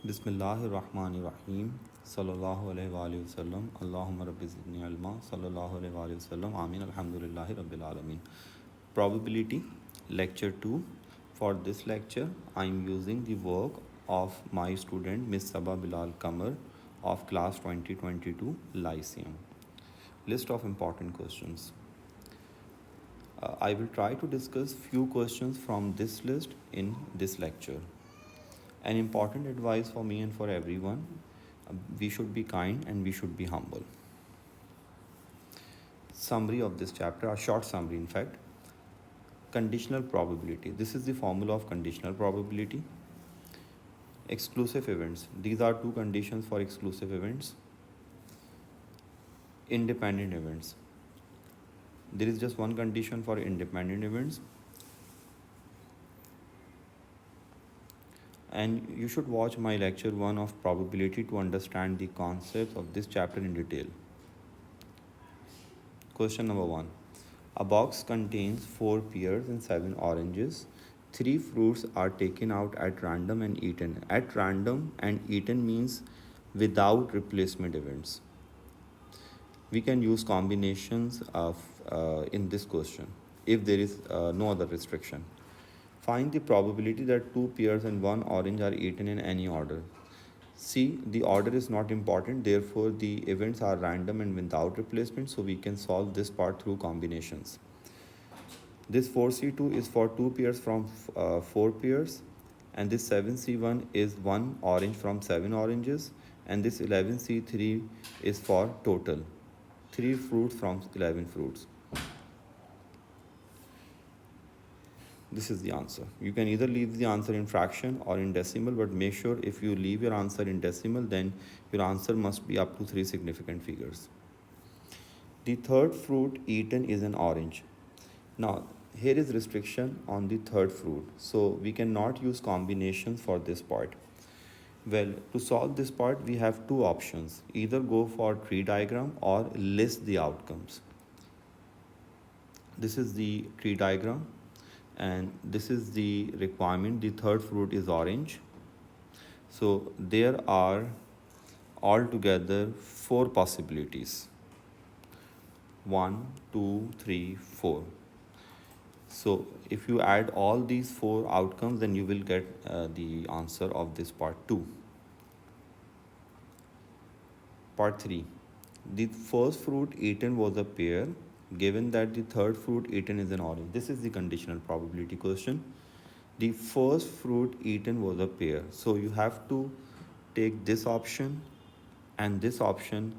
बिस्मिल्लाहिर्रहमानिर्रहीम सल्लल्लाहु अलैहि वसल्लम अल्लाहुम्मा रब्बि ज़िदनी इल्मा सल्लल्लाहु अलैहि वसल्लम आमीन अल्हम्दुलिल्लाहि रब्बिल आलमीन. Probability lecture 2. For this lecture I am using the work of my student Miss Sabah Bilal Kamar of class 2022 Lyceum. List of important questions. I will try to discuss few questions from this list in this lecture. An important advice for me and for everyone: we should be kind and we should be humble. Summary of this chapter, a short summary in fact. Conditional probability. This is the formula of conditional probability. Exclusive events. These are two conditions for exclusive events. Independent events. There is just one condition for independent events. And you should watch my lecture 1 of probability to understand the concepts of this chapter in detail. Question number 1. A box contains 4 pears and 7 oranges. 3 fruits are taken out at random and eaten. At random and eaten means without replacement events. We can use combinations of in this question if there is no other restriction. Find the probability that 2 pears and 1 orange are eaten in any order. See, the order is not important, therefore the events are random and without replacement, so we can solve this part through combinations. This 4C2 is for 2 pears from 4 pears, and this 7C1 is 1 orange from 7 oranges, and this 11C3 is for total 3 fruits from 11 fruits. This is the answer. You can either leave the answer in fraction or in decimal, but make sure if you leave your answer in decimal, then your answer must be up to 3 significant figures. The third fruit eaten is an orange. Now, here is restriction on the third fruit, so we cannot use combinations for this part. Well, to solve this part, we have two options. Either go for tree diagram or list the outcomes. This is the tree diagram, and this is the requirement. The third fruit is orange. So there are altogether 4 possibilities. 1, 2, 3, 4. So if you add all these 4 outcomes, then you will get the answer of this part 2. Part 3. The first fruit eaten was a pear, given that the third fruit eaten is an orange. This is the conditional probability question. The first fruit eaten was a pear. So you have to take this option and this option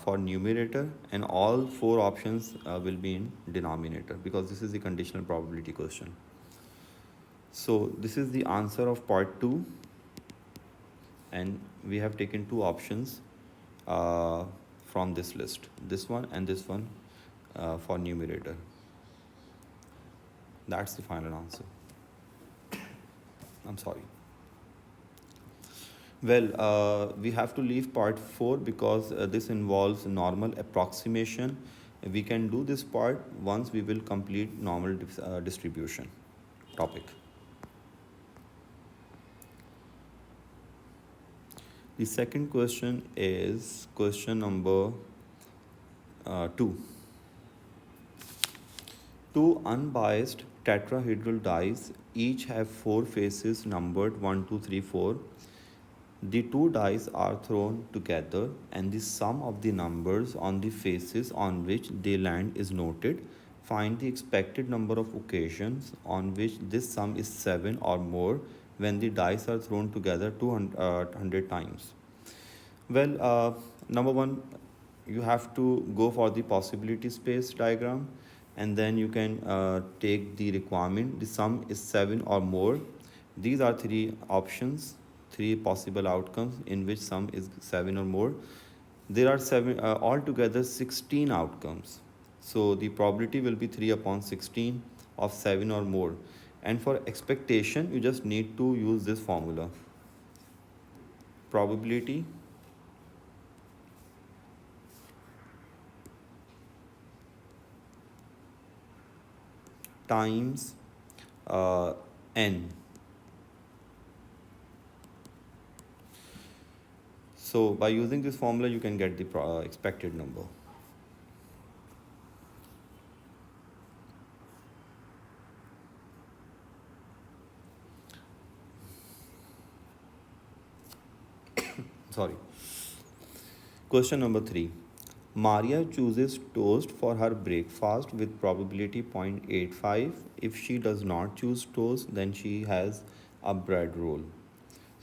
for numerator, and all 4 options will be in denominator, because this is the conditional probability question. So this is the answer of part 2, and we have taken 2 options from this list, this one and this one for numerator. That's the final answer. I'm sorry. Well, we have to leave part 4 because this involves normal approximation. We can do this part once we will complete normal distribution topic. The second question is question number 2. Two unbiased tetrahedral dice each have 4 faces numbered 1, 2, 3, 4. The 2 dice are thrown together and the sum of the numbers on the faces on which they land is noted. Find the expected number of occasions on which this sum is 7 or more when the dice are thrown together 200 times. Well, number 1, you have to go for the possibility space diagram, and then you can take the requirement. The sum is 7 or more. These are 3 options, 3 possible outcomes in which sum is 7 or more. There are altogether 16 outcomes. So the probability will be 3 upon 16 of 7 or more. And for expectation, you just need to use this formula. Probability times n. So by using this formula, you can get the expected number. Sorry. Question number 3. Maria chooses toast for her breakfast with probability 0.85. If she does not choose toast, then she has a bread roll.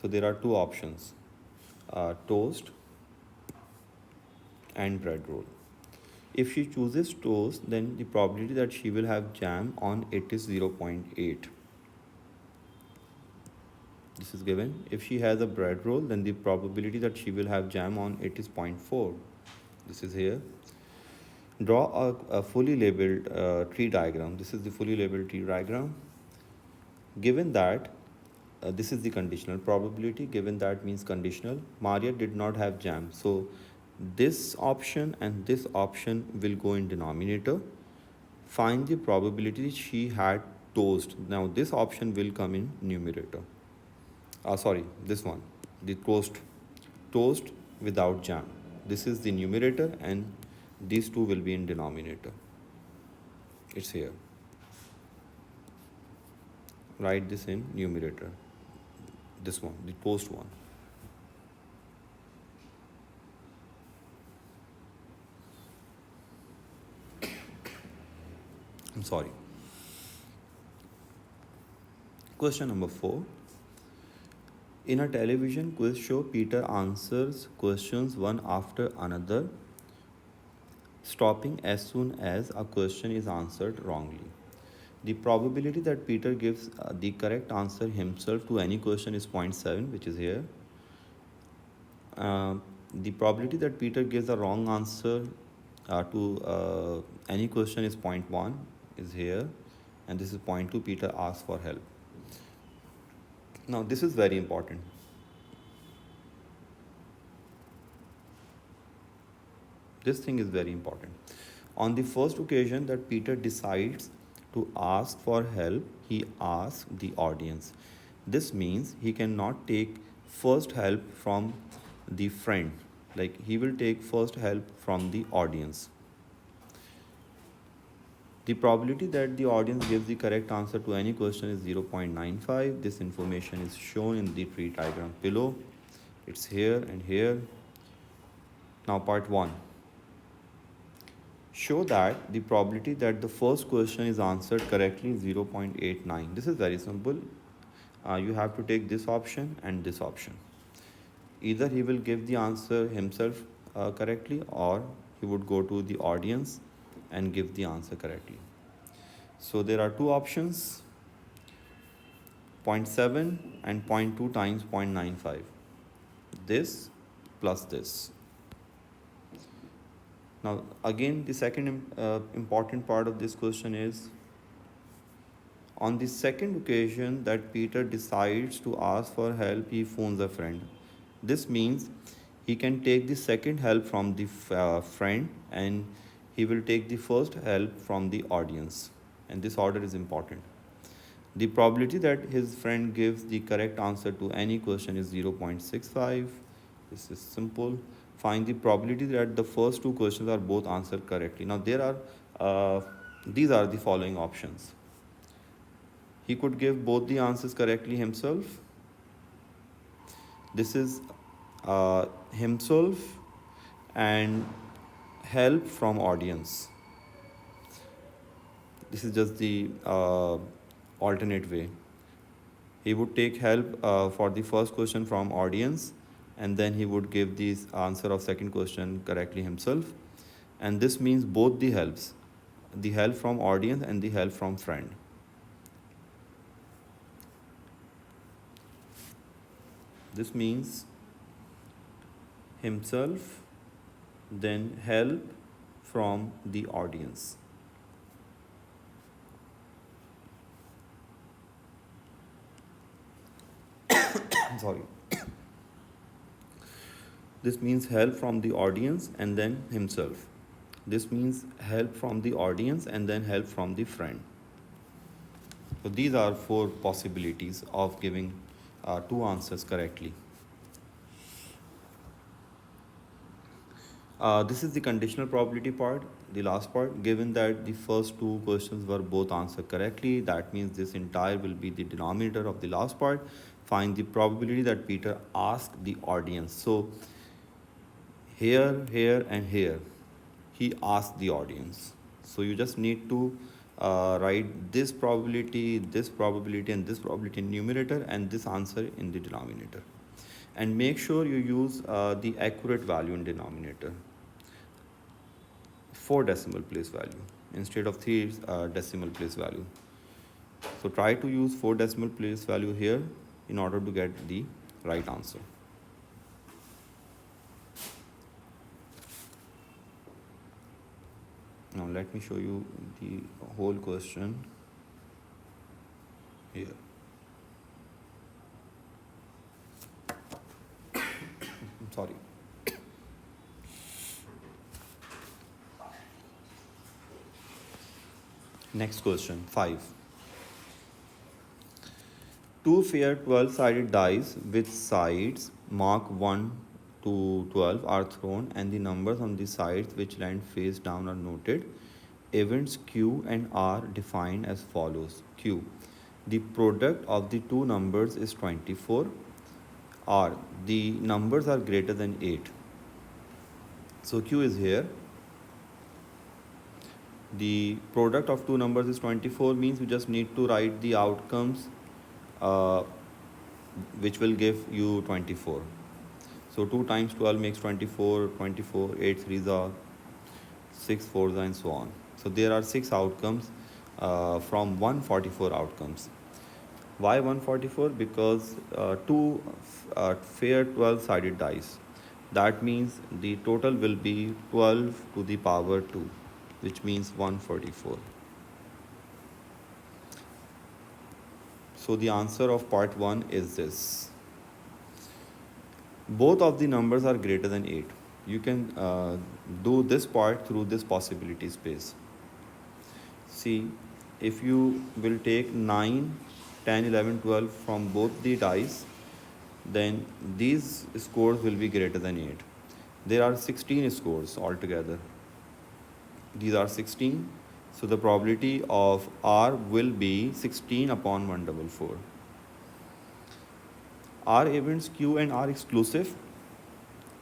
So there are two options, toast and bread roll. If she chooses toast, then the probability that she will have jam on it is 0.8. This is given. If she has a bread roll, then the probability that she will have jam on it is 0.4. This is here. Draw a fully labeled tree diagram. This is the fully labeled tree diagram. Given that this is the conditional probability, given that means conditional, Maria did not have jam. So this option and this option will go in denominator. Find the probability she had toast. Now this option will come in numerator. Sorry, this one, the toast without jam. This is the numerator and these two will be in denominator. It's here. Write this in numerator. This one, the toast one. I'm sorry. Question number 4. In a television quiz show, Peter answers questions one after another, stopping as soon as a question is answered wrongly. The probability that Peter gives the correct answer himself to any question is 0.7, which is here. The probability that Peter gives the wrong answer to any question is 0.1, is here, and this is 0.2. Peter asks for help. Now this is very important. This thing is very important. On the first occasion that Peter decides to ask for help, he asks the audience. This means he cannot take first help from the friend. Like he will take first help from the audience. The probability that the audience gives the correct answer to any question is 0.95. This information is shown in the tree diagram below. It's here and here. Now part 1. Show that the probability that the first question is answered correctly is 0.89. This is very simple. You have to take this option and this option. Either he will give the answer himself correctly, or he would go to the audience and give the answer correctly. So there are two options, 0.7 and 0.2 times 0.95. This plus this. Now again, the second important part of this question is, on the second occasion that Peter decides to ask for help, he phones a friend. This means he can take the second help from the friend and he will take the first help from the audience. And this order is important. The probability that his friend gives the correct answer to any question is 0.65. This is simple. Find the probability that the first two questions are both answered correctly. Now these are the following options. He could give both the answers correctly himself. This is himself and help from audience. This is just the alternate way. He would take help for the first question from audience, and then he would give the answer of second question correctly himself. And this means both the helps, the help from audience and the help from friend. This means himself, then help from the audience. Sorry. This means help from the audience and then himself. This means help from the audience and then help from the friend. So these are 4 possibilities of giving 2 answers correctly. This is the conditional probability part, the last part. Given that the first two questions were both answered correctly, that means this entire will be the denominator of the last part. Find the probability that Peter asked the audience. So here, here, and here, he asked the audience. So you just need to write this probability, and this probability in numerator, and this answer in the denominator. And make sure you use the accurate value in denominator. 4 decimal place value instead of 3 decimal place value. So try to use 4 decimal place value here in order to get the right answer. Now let me show you the whole question here. I'm sorry. Next question, 5. Two fair 12-sided dice with sides marked 1 to 12 are thrown and the numbers on the sides which land face down are noted. Events Q and R defined as follows. Q. The product of the two numbers is 24. R. The numbers are greater than 8. So Q is here. The product of two numbers is 24 means we just need to write the outcomes which will give you 24. So 2 times 12 makes 24, 24, 8 3s are 6 4s and so on. So there are 6 outcomes from 144 outcomes. Why 144? Because two fair 12-sided dice. That means the total will be 12 to the power 2, which means 144. So the answer of part 1 is this. Both of the numbers are greater than 8. You can do this part through this possibility space. See, if you will take 9, 10, 11, 12 from both the dice, then these scores will be greater than 8. There are 16 scores altogether. These are 16. So the probability of R will be 16 upon 144. Are events Q and R exclusive?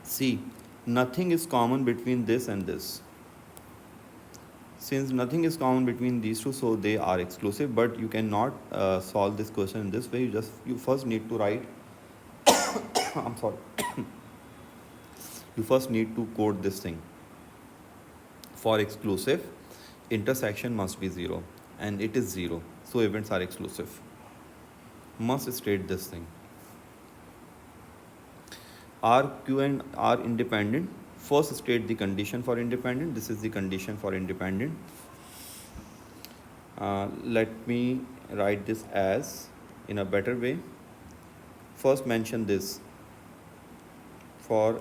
See, nothing is common between this and this. Since nothing is common between these two, so they are exclusive, but you cannot solve this question in this way. You first need to write I'm sorry. You first need to code this thing. For exclusive, intersection must be 0, and it is 0, so events are exclusive. Must state this thing. Are Q and R independent? First state the condition for independent. This is the condition for independent. Let me write this as in a better way. First mention this. For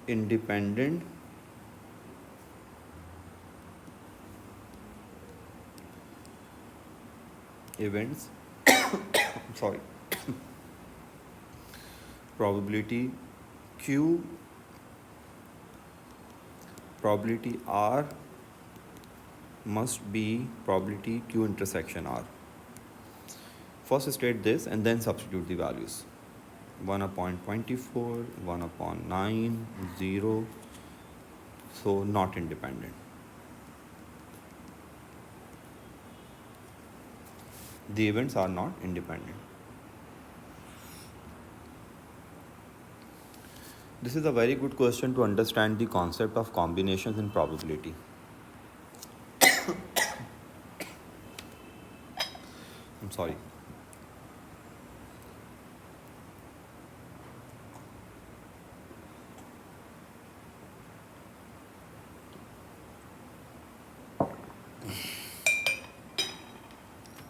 independent events sorry probability Q, probability R must be probability Q intersection R. First state this and then substitute the values. 1 upon 24, 1 upon 9, 0. So not independent. The events are not independent. This is a very good question to understand the concept of combinations in probability. I'm sorry.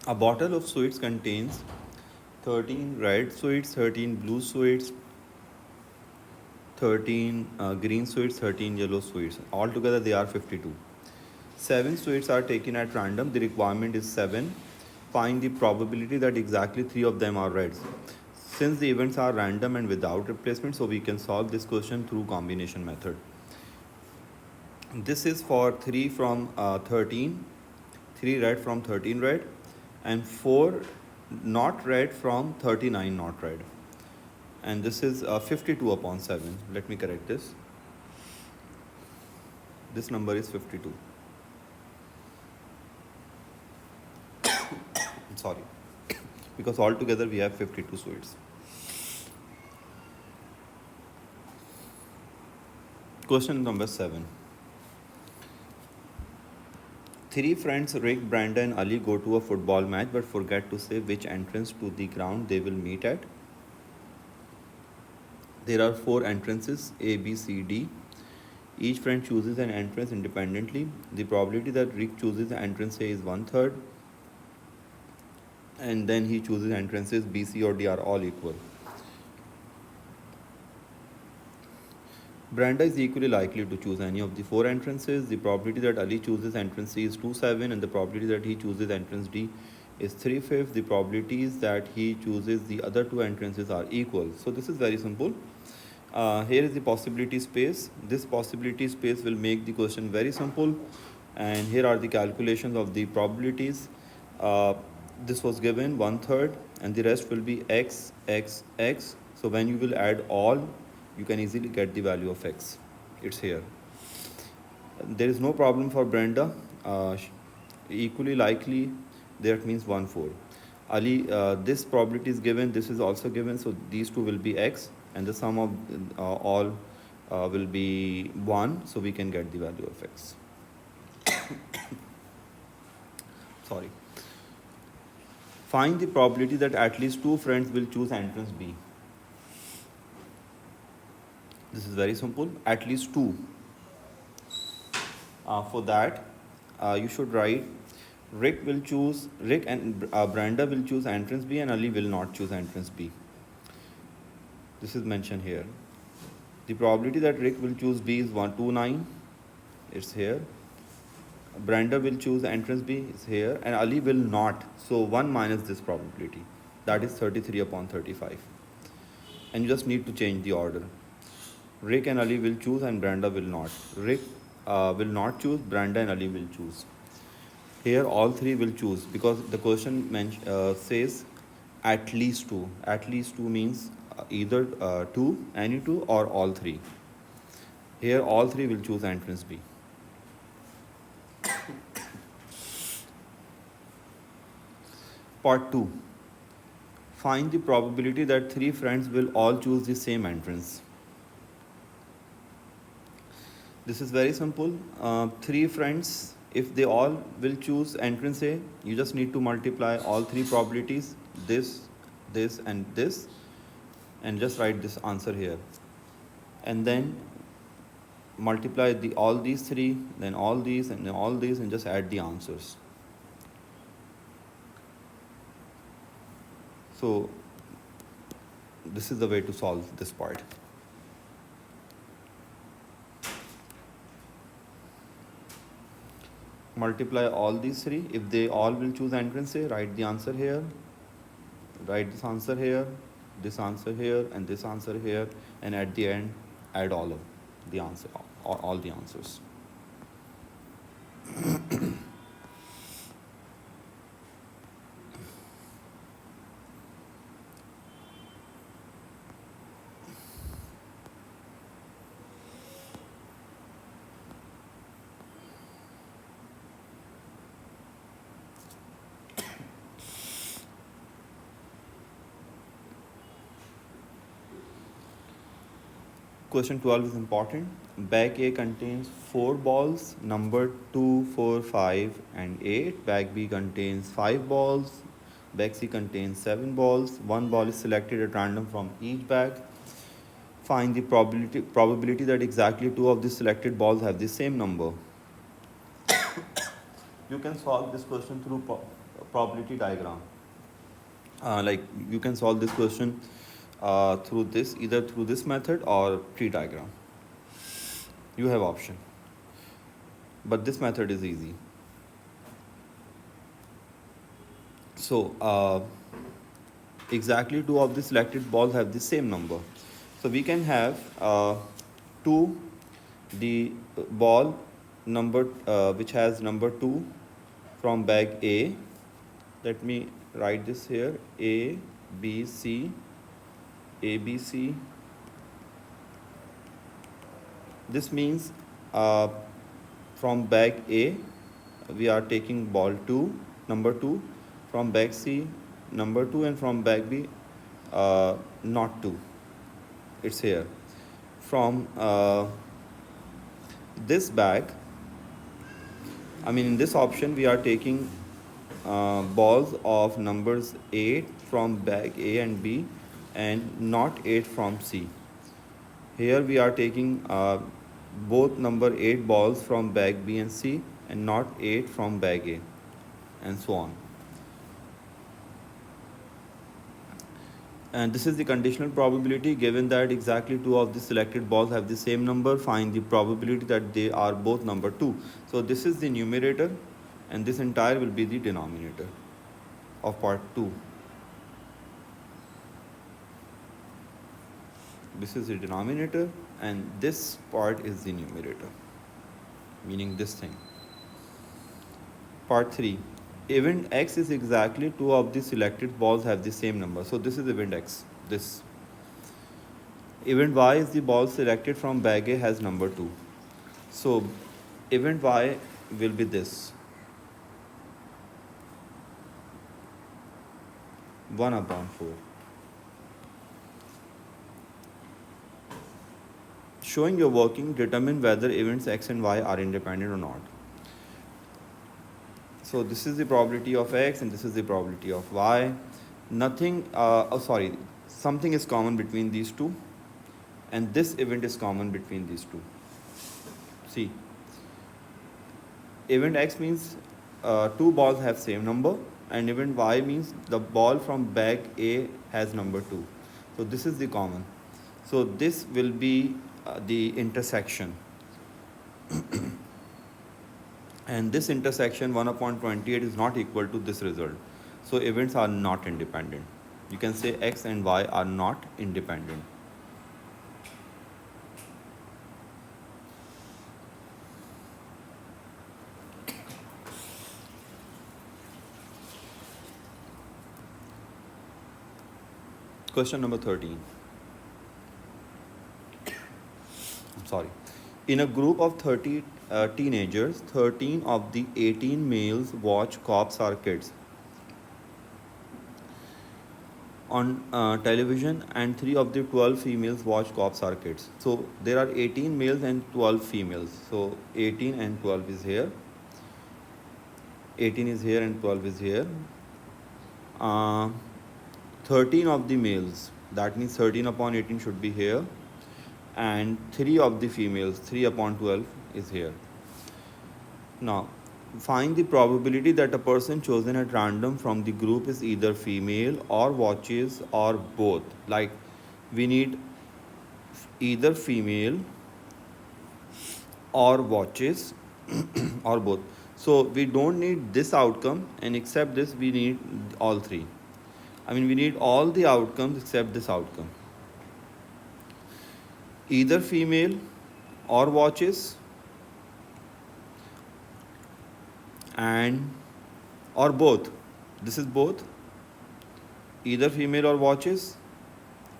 A bottle of sweets contains 13 red sweets, 13 blue sweets, 13 green sweets, 13 yellow sweets. Altogether they are 52. 7 sweets are taken at random. The requirement is 7. Find the probability that exactly 3 of them are reds. Since the events are random and without replacement, so we can solve this question through combination method. This is for 3 from 13, 3 red from 13 red, and 4 not red from 39 not red. And this is 52 upon 7. Let me correct this. This number is 52. Sorry. Because altogether we have 52 sweets. Question number 7. 3 friends Rick, Brenda and Ali go to a football match but forget to say which entrance to the ground they will meet at. There are 4 entrances A, B, C, D. Each friend chooses an entrance independently. The probability that Rick chooses entrance A is 1/3, and then he chooses entrances B, C or D are all equal. Brenda is equally likely to choose any of the 4 entrances. The probability that Ali chooses entrance C is 2/7, and the probability that he chooses entrance D is 3/5. The probabilities that he chooses the other 2 entrances are equal. So this is very simple. Here is the possibility space. This possibility space will make the question very simple. And here are the calculations of the probabilities. This was given 1/3, and the rest will be x, x, x. So when you will add all, you can easily get the value of x. It's here. There is no problem for Brenda. Equally likely, that means 1/4. Ali, this probability is given, this is also given, so these two will be x, and the sum of all will be 1, so we can get the value of x. Sorry. Find the probability that at least 2 friends will choose entrance B. This is very simple, at least 2. For that, you should write Rick and Brenda will choose entrance B, and Ali will not choose entrance B. This is mentioned here. The probability that Rick will choose B is 129. It's here. Brenda will choose entrance B is here, and Ali will not. So 1 minus this probability. That is 33 upon 35. And you just need to change the order. Rick and Ali will choose and Brenda will not. Rick will not choose, Brenda and Ali will choose. Here all 3 will choose because the question says at least 2. At least 2 means either 2, any 2 or all 3. Here all 3 will choose entrance B. Part 2. Find the probability that 3 friends will all choose the same entrance. This is very simple. 3 friends, if they all will choose entrance A, you just need to multiply all 3 probabilities, this, and this, and just write this answer here. And then multiply all these 3, then all these, and then all these, and just add the answers. So this is the way to solve this part. Multiply all these 3. If they all will choose entrance A, write the answer here. Write this answer here, this answer here, and this answer here, and at the end, add all of the answer, all the answers. Question 12 is important. Bag A contains 4 balls numbered 2, 4, 5, and 8. Bag B contains 5 balls. Bag C contains 7 balls. 1 ball is selected at random from each bag. Find the probability that exactly 2 of the selected balls have the same number. You can solve this question through probability diagram. Like you can solve this question through this, either through this method or tree diagram. You have option, but this method is easy. So exactly 2 of the selected balls have the same number. So we can have 2, the ball number which has number 2 from bag A. Let me write this here: A, B, C, A, B, C. This means from bag A we are taking ball 2, number 2, from bag C number 2, and from bag B not 2, it's here. From this bag, I mean in this option we are taking balls of numbers 8 from bag A and B and not 8 from C. Here we are taking both number 8 balls from bag B and C and not 8 from bag A, and so on. And this is the conditional probability. Given that exactly 2 of the selected balls have the same number, find the probability that they are both number 2. So this is the numerator and this entire will be the denominator of part 2. This is the denominator and this part is the numerator, meaning this thing. Part 3. Event X is exactly 2 of the selected balls have the same number. So this is event X. This. Event Y is the ball selected from bag A has number 2. So event Y will be this. 1/4. Showing your working, determine whether events X and Y are independent or not. So this is the probability of X and this is the probability of Y. Something is common between these two, and this event is common between these two. See, event X means 2 balls have same number, and event Y means the ball from bag A has number 2. So this is the common. So this will be the intersection. And this intersection 1/28 is not equal to this result. So events are not independent. You can say X and Y are not independent. Question number 13. I'm sorry. In a group of 30 teenagers, 13 of the 18 males watch cop circuits on television, and 3 of the 12 females watch cop circuits. So there are 18 males and 12 females. So 18 and 12 is here. 18 is here and 12 is here. 13 of the males, that means 13/18 should be here, and 3 of the females, 3/12 is here. Now find the probability that a person chosen at random from the group is either female or watches or both. Like we need either female or watches or both. So we don't need this outcome, and except this we need all 3. I mean we need all the outcomes except this outcome. Either female or watches and or both. This is both. Either female or watches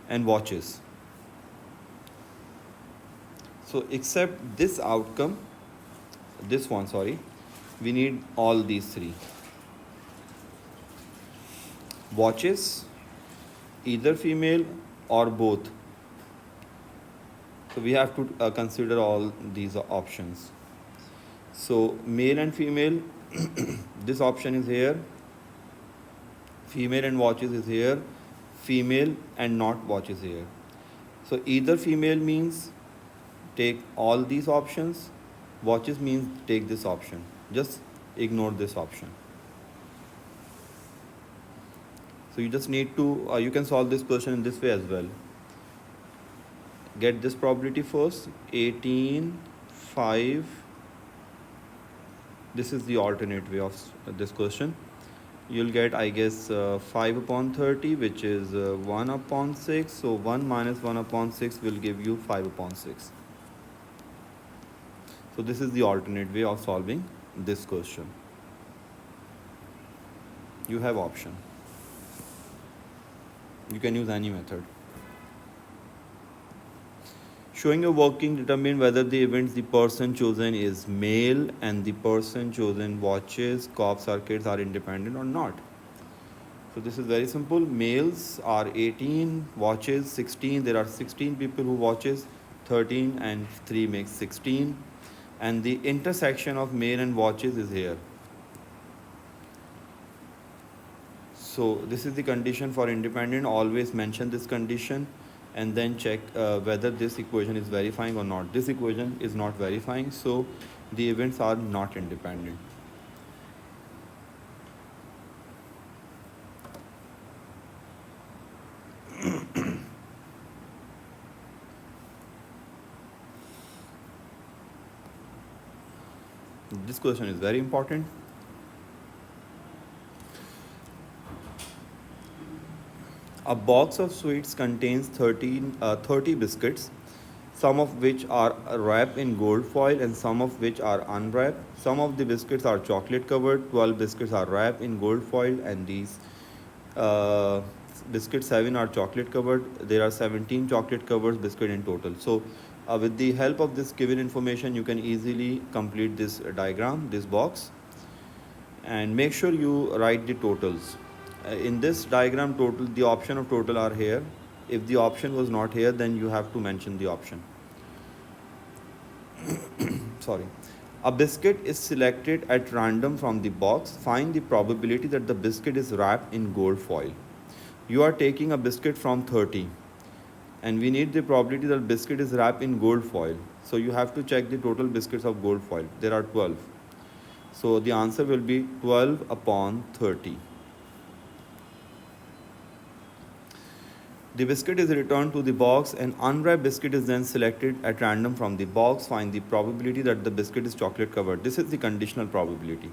and watches. So except this outcome, this one, sorry, we need all these 3. Watches, either female or both. So we have to consider all these options. So male and female, this option is here. Female and watches is here. Female and not watches here. So either female means take all these options. Watches means take this option. Just ignore this option. So you just need to, you can solve this question in this way as well. Get this probability first. 18, 5. This is the alternate way of this question. You'll get, I guess, 5/30, which is 1/6. So 1 minus 1/6 will give you 5/6. So this is the alternate way of solving this question. You have option. You can use any method. Showing a working determine whether the events the person chosen is male and the person chosen watches, cops or kids are independent or not. So this is very simple. Males are 18, watches 16. There are 16 people who watches, 13 and 3 makes 16. And the intersection of male and watches is here. So this is the condition for independent. Always mention this condition and then check whether this equation is verifying or not. This equation is not verifying, so the events are not independent. This question is very important. A box of sweets contains 30 biscuits, some of which are wrapped in gold foil and some of which are unwrapped. Some of the biscuits are chocolate covered, 12 biscuits are wrapped in gold foil, and these uh, biscuits 7 are chocolate covered. There are 17 chocolate covered biscuits in total. So with the help of this given information, you can easily complete this diagram, this box, and make sure you write the totals. In this diagram, total, the option of total are here. If the option was not here, then you have to mention the option. Sorry. A biscuit is selected at random from the box. Find the probability that the biscuit is wrapped in gold foil. You are taking a biscuit from 30 and we need the probability that biscuit is wrapped in gold foil. So you have to check the total biscuits of gold foil. There are 12. So the answer will be 12 upon 30. The biscuit is returned to the box. An unwrapped biscuit is then selected at random from the box. Find the probability that the biscuit is chocolate covered. This is the conditional probability.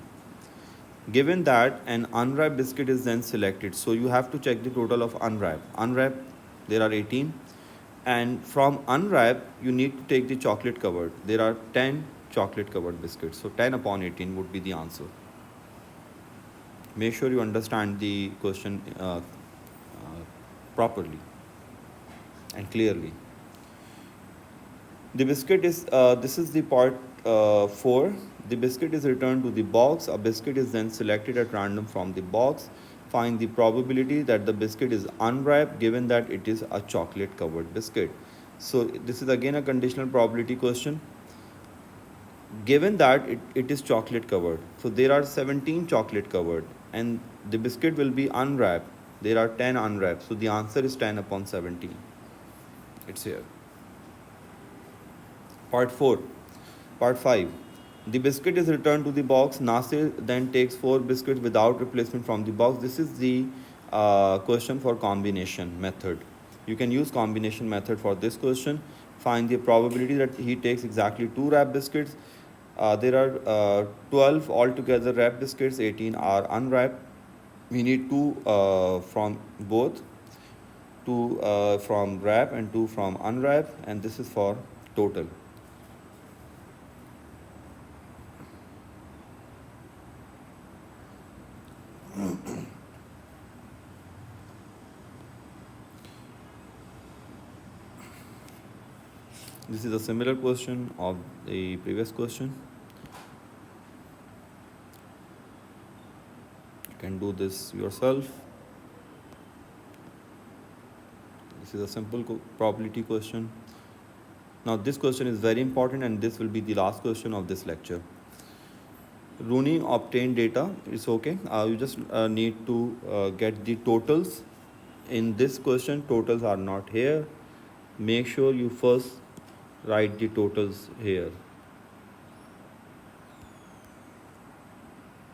Given that an unwrapped biscuit is then selected, so you have to check the total of unwrapped. Unwrapped, there are 18. And from unwrapped, you need to take the chocolate covered. There are 10 chocolate covered biscuits. So 10 upon 18 would be the answer. Make sure you understand the question properly and clearly. The biscuit is, this is the part 4. The biscuit is returned to the box. A biscuit is then selected at random from the box. Find the probability that the biscuit is unwrapped given that it is a chocolate covered biscuit. So this is again a conditional probability question. Given that it is chocolate covered, so there are 17 chocolate covered and the biscuit will be unwrapped. There are 10 unwrapped, so the answer is 10 upon 17. It's here. Part 4. Part 5. The biscuit is returned to the box. Nasir then takes 4 biscuits without replacement from the box. This is the question for combination method. You can use combination method for this question. Find the probability that he takes exactly 2 wrapped biscuits. There are 12 altogether wrapped biscuits, 18 are unwrapped. We need 2 from both, 2 from wrap and 2 from unwrap, and this is for total. This is a similar question of the previous question. You can do this yourself. This is a simple probability question. Now this question is very important and this will be the last question of this lecture. Rooney obtained data. It's okay. You just need to get the totals. In this question, totals are not here. Make sure you first write the totals here.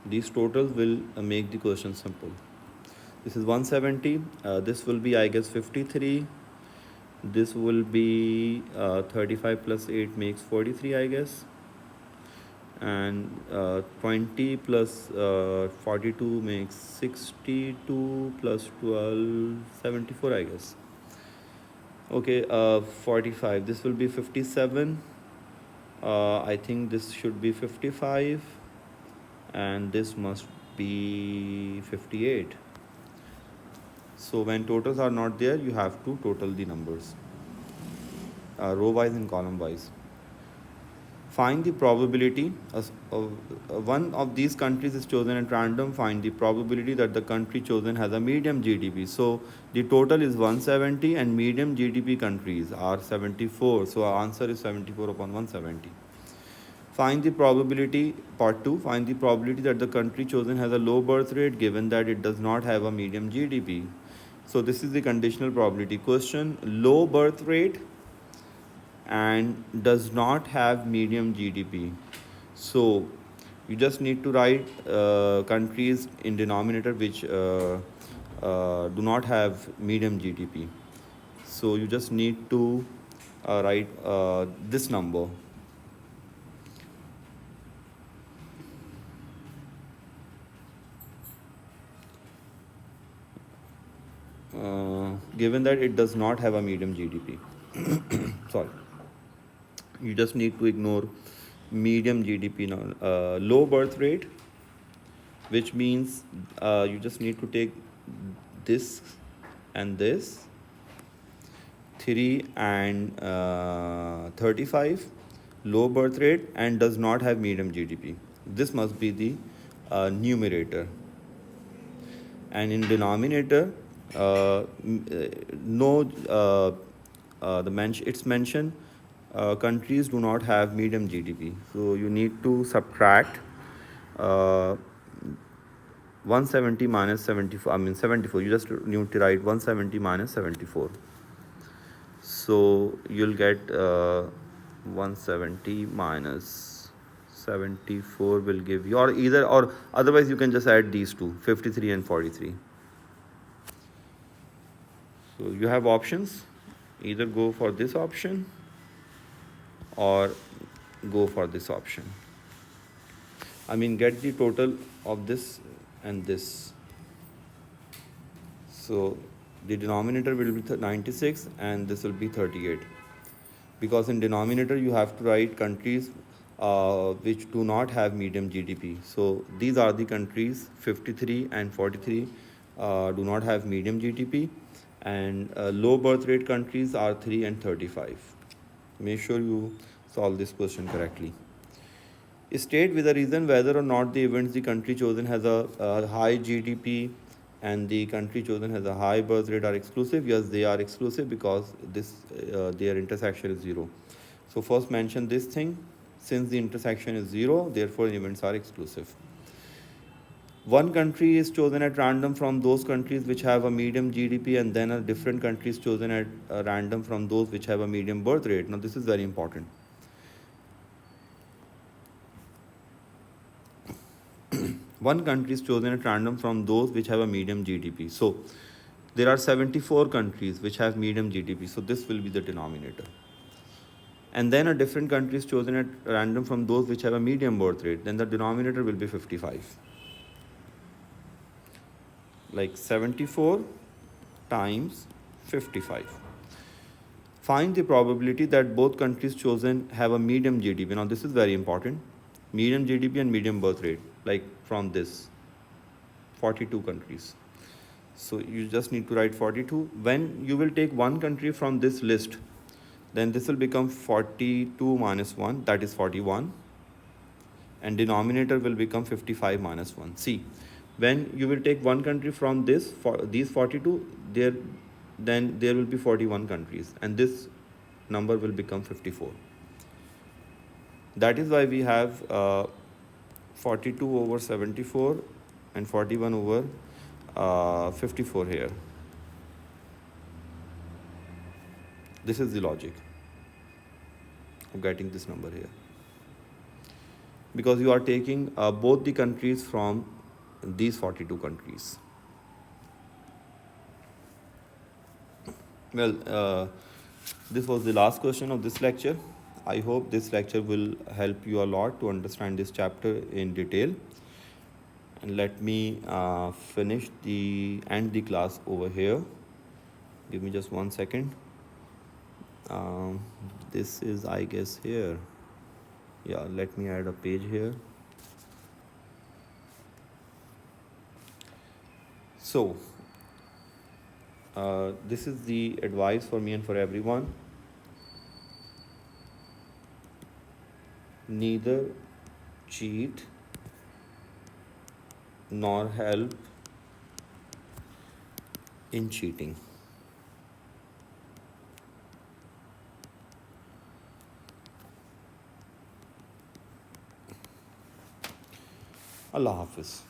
These totals will make the question simple. This is 170. This will be, I guess, 53. This will be 35 plus 8 makes 43, I guess. And 20 plus 42 makes 62 plus 12, 74, I guess. Okay, 45. This will be 57. I think this should be 55 and this must be 58. So when totals are not there, you have to total the numbers, row wise and column wise. Find the probability one of these countries is chosen at random. Find the probability that the country chosen has a medium GDP. So the total is 170 and medium GDP countries are 74. So our answer is 74 upon 170. Find the probability, part 2, find the probability that the country chosen has a low birth rate given that it does not have a medium GDP. So this is the conditional probability question. Low birth rate and does not have medium GDP. So you just need to write countries in denominator which do not have medium GDP. So you just need to write this number. Given that it does not have a medium GDP. Sorry. You just need to ignore medium GDP now. Low birth rate, which means you just need to take this and this, 3 and 35, low birth rate and does not have medium GDP. This must be the numerator. And in denominator, no, it's mentioned countries do not have medium GDP. So you need to subtract 170 minus 74. I mean 74. You just need to write 170 minus 74. So you'll get 170 minus 74 will give you, or otherwise you can just add these two, 53 and 43. So you have options, either go for this option or go for this option. I mean get the total of this and this. So the denominator will be 96 and this will be 38, because in denominator you have to write countries which do not have medium GDP. So these are the countries 53 and 43 do not have medium GDP, and low birth rate countries are 3 and 35. Make sure you solve this question correctly. State with a reason whether or not the events the country chosen has a high GDP and the country chosen has a high birth rate are exclusive. Yes, they are exclusive because this their intersection is 0. So first mention this thing. Since the intersection is 0, therefore events are exclusive. One country is chosen at random from those countries which have a medium GDP, and then a different country is chosen at random from those which have a medium birth rate. Now this is very important. One country is chosen at random from those which have a medium GDP. So there are 74 countries which have medium GDP. So this will be the denominator. And then a different country is chosen at random from those which have a medium birth rate. Then the denominator will be 55. Like 74 times 55. Find the probability that both countries chosen have a medium GDP. Now this is very important. Medium GDP and medium birth rate, like from this 42 countries. So you just need to write 42. When you will take one country from this list, then this will become 42 minus 1, that is 41. And denominator will become 55 minus 1. See, when you will take one country from this, for these 42, then there will be 41 countries, and this number will become 54. That is why we have 42 over 74 and 41 over 54 here. This is the logic of getting this number here, because you are taking both the countries from these 42 countries. Well, this was the last question of this lecture. I hope this lecture will help you a lot to understand this chapter in detail. And let me end the class over here. Give me just 1 second. This is, I guess, here. Yeah, let me add a page here. So this is the advice for me and for everyone. Neither cheat nor help in cheating. Allah Hafiz.